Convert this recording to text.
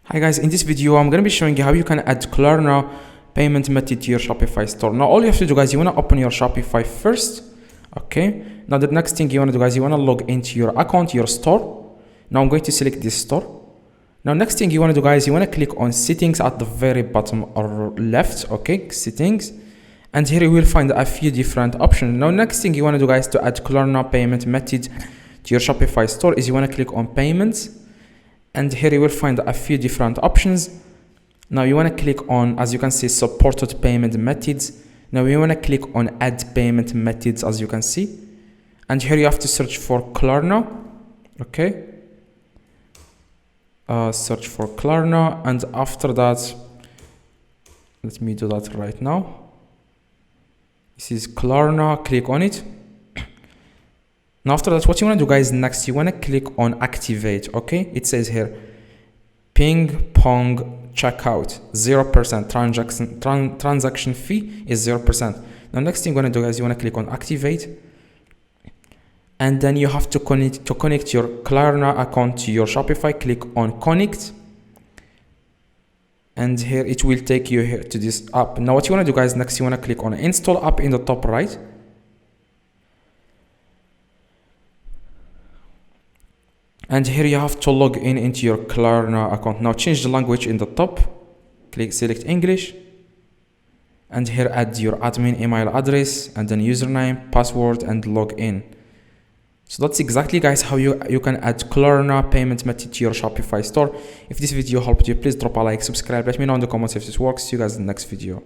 Hi guys, in this video I'm going to be showing you how you can add Klarna payment method to your Shopify store. Now all you have to do, guys, you want to open your Shopify first. Okay, now the next thing you want to do, guys, you want to log into your account, your store. Now I'm going to select this store. Now next thing you want to do, guys, you want to click on settings at the very bottom or left. Okay, settings, and here you will find a few different options. Now next thing you want to do, guys, to add Klarna payment method to your Shopify store is you want to click on payments. And here you will find a few different options. Now you want to click on, as you can see, supported payment methods. Now you want to click on add payment methods, as you can see. And here you have to search for Klarna. Okay. Search for Klarna, and after that, let me do that right now. This is Klarna, click on it. Now after that, what you want to do, guys, next you want to click on activate. Okay, it says here ping pong checkout 0% transaction fee is 0%. Now next thing you want to do, guys, you want to click on activate, and then you have to connect your Klarna account to your Shopify. Click on connect, and here it will take you here to this app. Now what you want to do, guys, next you want to click on install app in the top right. And here you have to log in into your Klarna account. Now change the language in the top. Select English. And here add your admin email address and then username, password, and log in. So that's exactly, guys, how you can add Klarna payment method to your Shopify store. If this video helped you, please drop a like, subscribe, let me know in the comments if this works. See you guys in the next video.